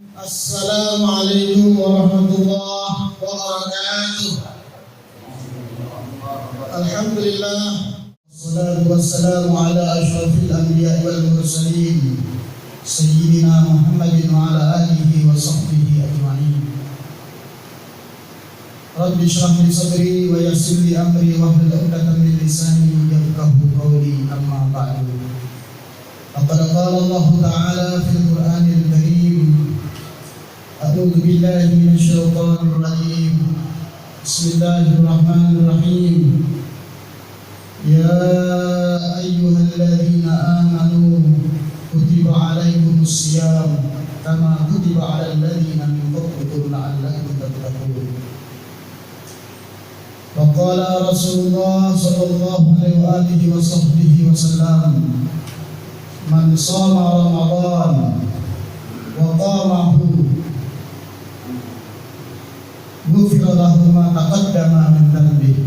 Assalamualaikum warahmatullahi wabarakatuh. Alhamdulillah, wassalatu wassalamu ala asyrafil anbiya wal mursalin sayyidina Muhammadin wa ala alihi wa sahbihi ajma'in. Rabbi shrah li sadri wa yassir li amri wahlul 'uqdatam min lisani yafqahu qawli, amma ba'du. Faqad qala Allah ta'ala fil Qur'anil Karim: A'udzu billahi minasy syaithanir rajim. Bismillahirrahmanirrahim. Ya ayyuhalladzina amanu kutiba 'alaikumus syiyam kama kutiba 'alal ladzina min qablikum la'allakum tattaqun. Wa qala Rasulullah sallallahu alaihi wasallam: Man shoma Ramadan wa qamahu ghufira lahu ma taqaddama min dhanbihi.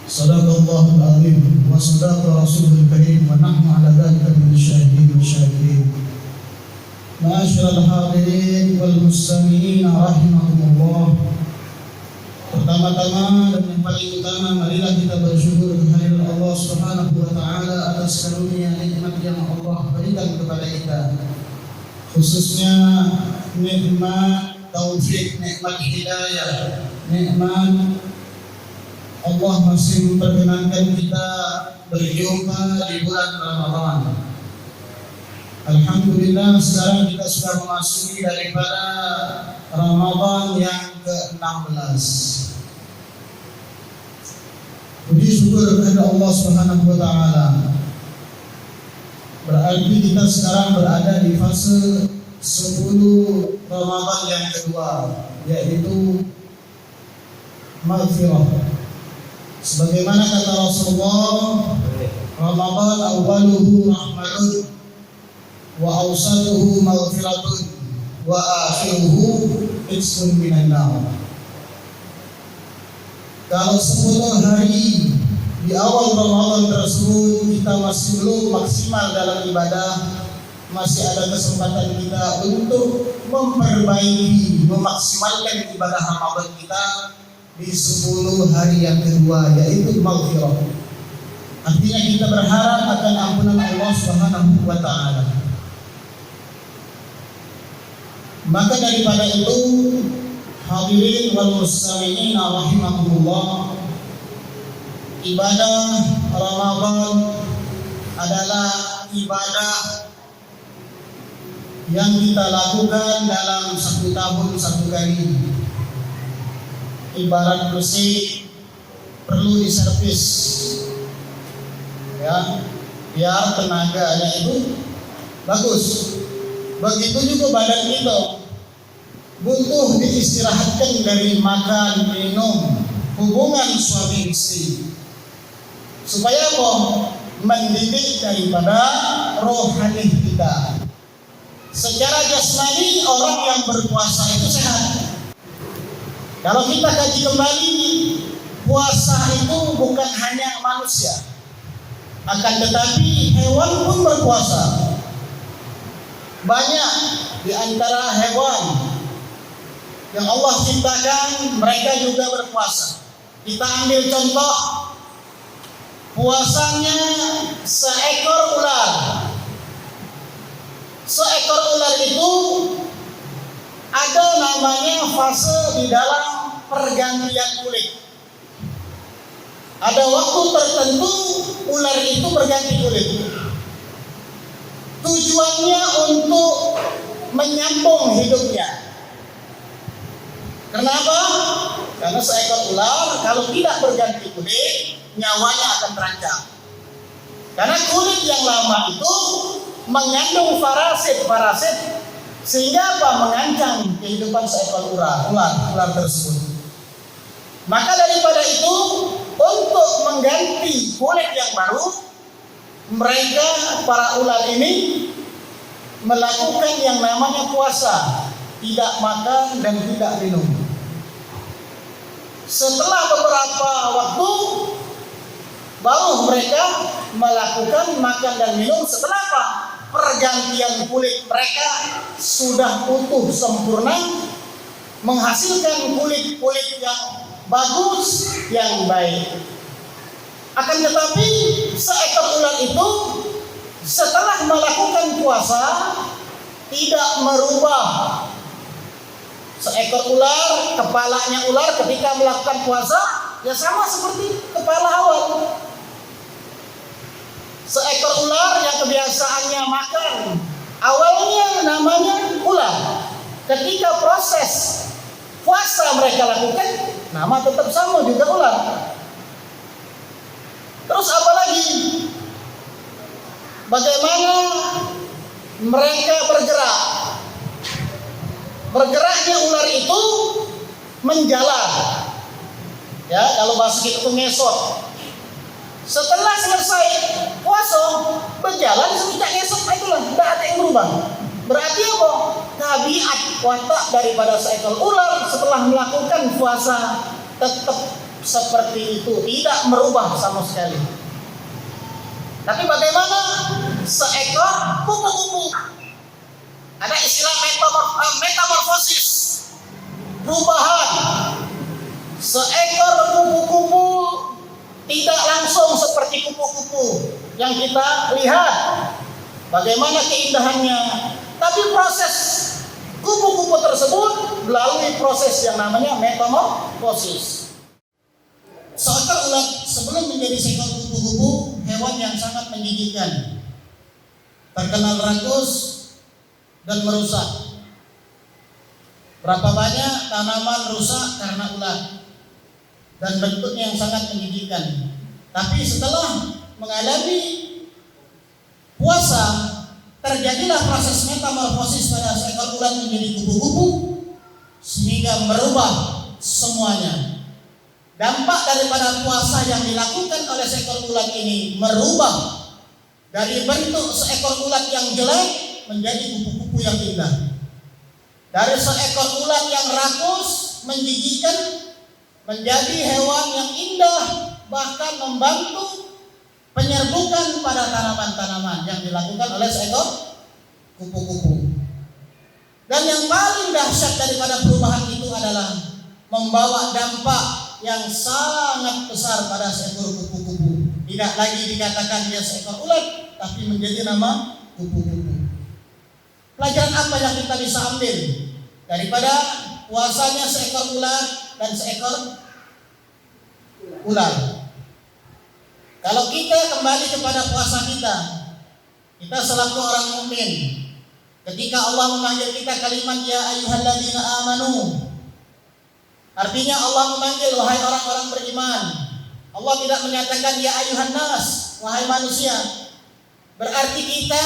Shadaqallahul azim wa shadaqa rasulul karim wa nahnu ala dzalika minasyahidin wasyakirin. Ma'asyiral hadirin wal mustami'in rahimakumullah. Pertama-tama dan yang paling utama, marilah kita bersyukur kehadirat Allah Subhanahu wa taala atas karunia nikmat yang Allah berikan kepada kita. Khususnya nikmat taufik, nikmat hidayah, nikmat Allah masih memperkenankan kita berjumpa di bulan Ramadan. Alhamdulillah, sekarang kita sudah memasuki daripada Ramadan yang ke-16. Puji syukur kepada Allah Subhanahu wa taala. Berarti kita sekarang berada di fase 10 Ramadan yang kedua, yaitu maghfirah. Sebagaimana kata Rasulullah, Ramadan awwaluhu rahmatun wa awsatuhu maghfiratun wa akhiruhu itsun minan nar. Kalau 10 hari di awal Ramadan tersebut kita masih belum maksimal dalam ibadah, masih ada kesempatan kita untuk memperbaiki, memaksimalkan ibadah Ramadan kita di 10 hari yang kedua, yaitu maghfirah. Artinya kita berharap akan ampunan Allah Subhanahu wa taala. Maka daripada itu, hadirin wal mustami'in rahimakumullah, ibadah Ramadan adalah ibadah yang kita lakukan dalam 1 tahun 1 kali. Ibarat besi perlu diservis, ya, biar tenaganya itu bagus. Begitu juga badan kita butuh diistirahatkan dari makan, minum, hubungan suami istri, supaya apa? Mendidik daripada rohani kita. Secara jasmani orang yang berpuasa itu sehat. Kalau kita kaji kembali, puasa itu bukan hanya manusia, akan tetapi hewan pun berpuasa. Banyak di antara hewan yang Allah ciptakan, mereka juga berpuasa. Kita ambil contoh, puasanya seekor ular. Seekor ular itu ada namanya fase di dalam pergantian kulit. Ada waktu tertentu ular itu berganti kulit. Tujuannya untuk menyambung hidupnya. Kenapa? Karena seekor ular kalau tidak berganti kulit, nyawanya akan terancam. Karena kulit yang lama itu mengandung parasit sehingga apa? Mengancam kehidupan seekor ular tersebut. Maka daripada itu, untuk mengganti kulit yang baru, mereka para ular ini melakukan yang namanya puasa, tidak makan dan tidak minum. Setelah beberapa waktu, baru mereka melakukan makan dan minum. Setelah apa? pergantian kulit mereka sudah utuh sempurna, menghasilkan kulit-kulit yang bagus, yang baik. Akan tetapi seekor ular itu setelah melakukan puasa tidak merubah. Seekor ular, kepalanya ular ketika melakukan puasa ya sama seperti kepala awal. Seekor ular yang kebiasaannya makan, awalnya namanya ular. Ketika proses puasa mereka lakukan, nama tetap sama juga ular. Terus apa lagi? Bagaimana mereka bergerak? Bergeraknya ular itu menjalar. Ya, kalau bahasa kita itu ngesot. Setelah selesai puasa, berjalan semenjak ngesot, itulah tidak ada yang berubah. Berarti apa? Tabiat watak daripada seekor ular setelah melakukan puasa tetap seperti itu, tidak merubah sama sekali. Tapi bagaimana seekor kupu-kupu? Ada istilah metamorfosis, perubahan. Seekor kupu-kupu tidak langsung seperti kupu-kupu yang kita lihat bagaimana keindahannya, tapi proses kupu-kupu tersebut melalui proses yang namanya metamorfosis. Seekor ulat sebelum menjadi seekor kupu-kupu, hewan yang sangat menjijikkan, terkenal rakus dan merusak. Berapa banyak tanaman rusak karena ulat dan bentuknya yang sangat menjijikkan. Tapi setelah mengalami puasa, terjadilah proses metamorfosis pada seekor ulat menjadi kupu-kupu sehingga merubah semuanya. Dampak daripada puasa yang dilakukan oleh seekor ulat ini merubah dari bentuk seekor ulat yang jelek menjadi kupu-kupu yang indah. Dari seekor ulat yang rakus, menjijikkan, menjadi hewan yang indah, bahkan membantu penyerbukan pada tanaman-tanaman yang dilakukan oleh seekor kupu-kupu. Dan yang paling dahsyat daripada perubahan itu adalah membawa dampak yang sangat besar pada seekor kupu-kupu. Tidak lagi dikatakan dia seekor ulat, tapi menjadi nama kupu-kupu. Pelajaran apa yang kita bisa ambil daripada puasanya seekor ulat dan seekor ular? Kalau kita kembali kepada puasa kita selaku orang mukmin, ketika Allah memanggil kita kalimat ya ayyuhalladzina amanu, artinya Allah memanggil wahai orang-orang beriman. Allah tidak menyatakan ya ayyuhan nas, wahai manusia. Berarti kita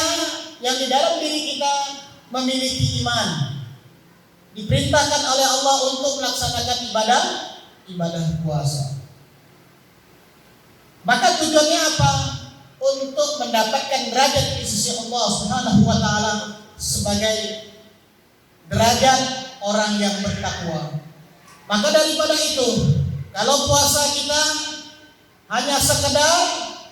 yang di dalam diri kita memiliki iman, diperintahkan oleh Allah untuk melaksanakan ibadah puasa. Maka tujuannya apa? Untuk mendapatkan derajat di sisi Allah Subhanahu wa taala sebagai derajat orang yang bertakwa. Maka daripada itu, kalau puasa kita hanya sekedar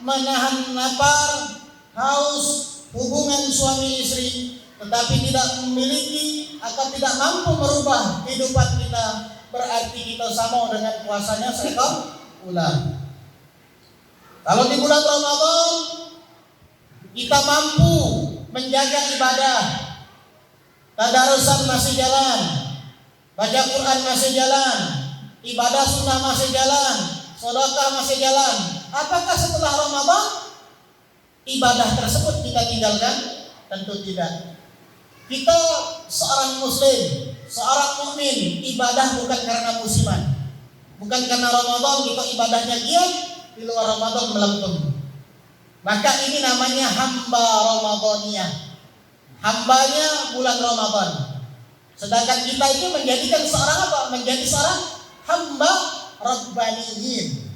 menahan lapar, haus, hubungan suami istri, tetapi tidak memiliki atau tidak mampu merubah kehidupan kita, berarti kita sama dengan puasanya seekor ular. Kalau di bulan Ramadan kita mampu menjaga ibadah, tadarusan masih jalan, baca Quran masih jalan, ibadah sunnah masih jalan, sedekah masih jalan. Apakah setelah Ramadan ibadah tersebut kita tinggalkan? Tentu tidak. Kita seorang muslim, seorang mukmin, ibadah bukan karena musiman, bukan karena Ramadan kita ibadahnya giat, di luar Ramadan melempem. Maka ini namanya hamba Ramadaniyah, hambanya bulan Ramadan. Sedangkan kita itu menjadikan seorang apa? Menjadi seorang hamba Rabbaniyin,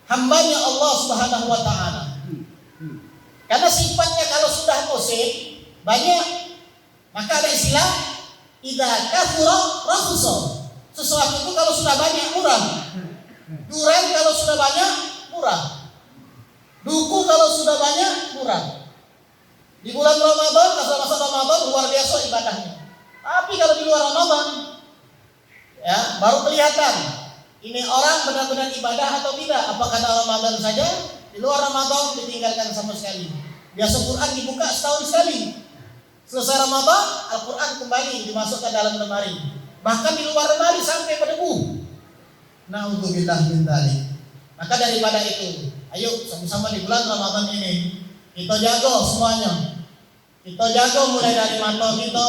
hambanya Allah Subhanahu wa taala. Karena sifatnya kalau sudah musim banyak, maka ada istilah idza kathura rakhsa. Sesuatu itu kalau sudah banyak murah. Duren kalau sudah banyak murah. Duku kalau sudah banyak murah. Di bulan Ramadan, masa Ramadan luar biasa ibadahnya. Tapi kalau di luar Ramadan, ya baru kelihatan ini orang benar-benar ibadah atau tidak. Apakah dalam Ramadan saja? Di luar Ramadan ditinggalkan sama sekali. Biasa Quran dibuka setahun sekali. Selesai Ramadan, Al-Quran kembali dimasukkan dalam lemari. Bahkan di luar lemari sampai berdebu. Na'udzubillah min dzalik. Maka daripada itu, ayo sama-sama di bulan Ramadan ini kita jaga semuanya. Kita jaga mulai dari mata kita,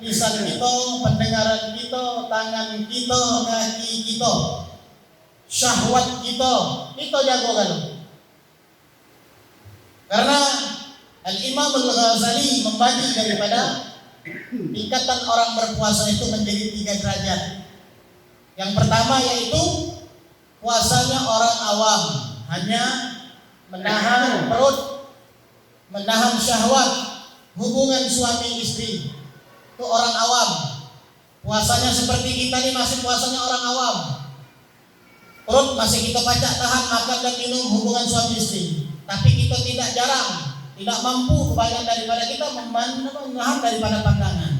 lisan kita, pendengaran kita, tangan kita, kaki kita, syahwat kita jaga kan. Karena Al-Imam Al-Ghazali membagi daripada tingkatan orang berpuasa itu menjadi 3 derajat. Yang pertama yaitu puasanya orang awam, hanya menahan perut, menahan syahwat, hubungan suami istri. Itu orang awam. Puasanya seperti kita ini masih puasanya orang awam. Perut masih kita pacak tahan makan dan minum, hubungan suami istri. Tapi kita tidak mampu kebanyakan daripada kita menahan daripada pandangan.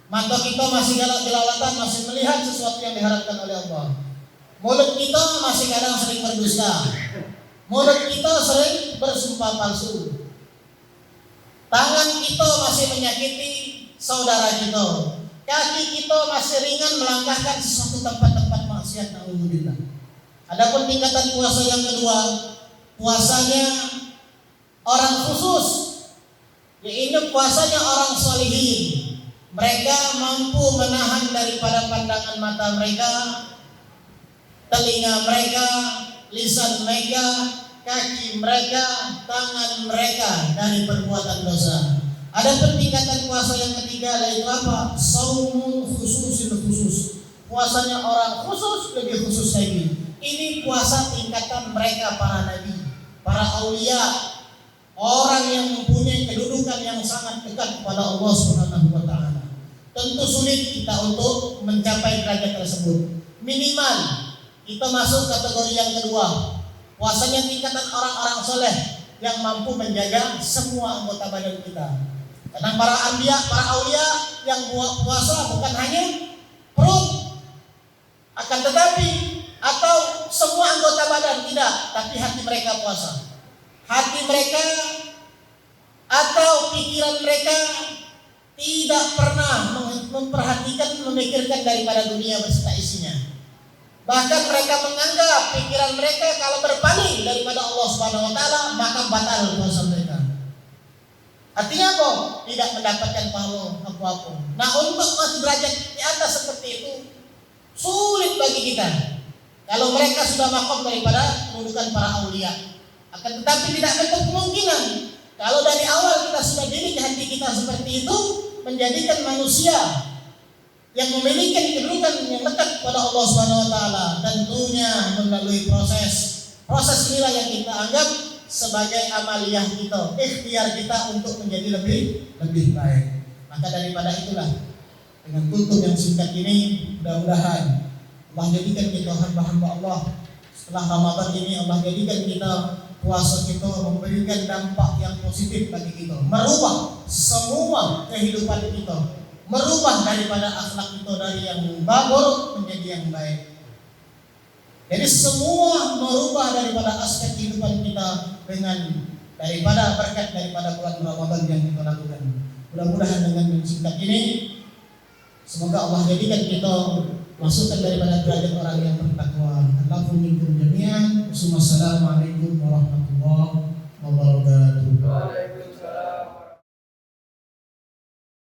Mata kita masih jelalatan, masih melihat sesuatu yang diharapkan oleh Allah. Mulut kita masih kadang sering berdusta. Mulut kita sering bersumpah palsu. Tangan kita masih menyakiti saudara kita. Kaki kita masih ringan melangkahkan sesuatu tempat-tempat maksiat. Alhamdulillah. Adapun tingkatan puasa yang kedua, puasanya orang khusus, yaitu puasanya orang sholihin. Mereka mampu menahan daripada pandangan mata mereka, telinga mereka, lisan mereka, kaki mereka, tangan mereka dari perbuatan dosa. Ada tingkatan puasa yang ketiga, yaitu apa? Shaumul khusus. Puasanya orang khusus, lebih khusus lagi. Ini puasa tingkatan mereka para nabi, para aulia, orang yang mempunyai kedudukan yang sangat dekat kepada Allah Subhanahu wa taala. Tentu sulit kita untuk mencapai derajat tersebut. Minimal kita masuk kategori yang kedua. Puasanya tingkatan orang-orang soleh yang mampu menjaga semua anggota badan kita. Karena para anbiya, para aulia yang puasa bukan hanya perut, akan tetapi atau semua anggota badan tidak, tapi hati mereka puasa. Hati mereka atau pikiran mereka tidak pernah memperhatikan, memikirkan daripada dunia beserta isinya. Bahkan mereka menganggap pikiran mereka kalau berpaling daripada Allah Subhanahu wa taala, maka batal puasa mereka. Artinya apa? Tidak mendapatkan pahala apa-apa. Nah, untuk masuk derajat di atas seperti itu sulit bagi kita. Kalau mereka sudah makom daripada kedudukan para aulia. Akan tetapi tidak ada kemungkinan kalau dari awal kita sudah didik hati kita seperti itu, menjadikan manusia yang memiliki kedudukan yang dekat pada Allah Subhanahu wa taala, tentunya melalui proses inilah yang kita anggap sebagai amaliyah kita, ikhtiar kita untuk menjadi lebih baik. Maka daripada itulah, dengan tutup yang singkat ini, mudah-mudahan Allah jadikan kita hamba-hamba Allah. Setelah Ramadan ini Allah jadikan kita, puasa kita memberikan dampak yang positif bagi kita, merubah semua kehidupan kita, merubah daripada akhlak kita dari yang buruk menjadi yang baik. Jadi semua merubah daripada aspek kehidupan kita dengan daripada berkat daripada bulan Ramadan yang kita lakukan. Mudah-mudahan dengan singkat ini, semoga Allah jadikan kita masukkan daripada derajat orang yang bertakwa. Allahu minkum jami'an. Wassalamualaikum warahmatullahi wabarakatuh.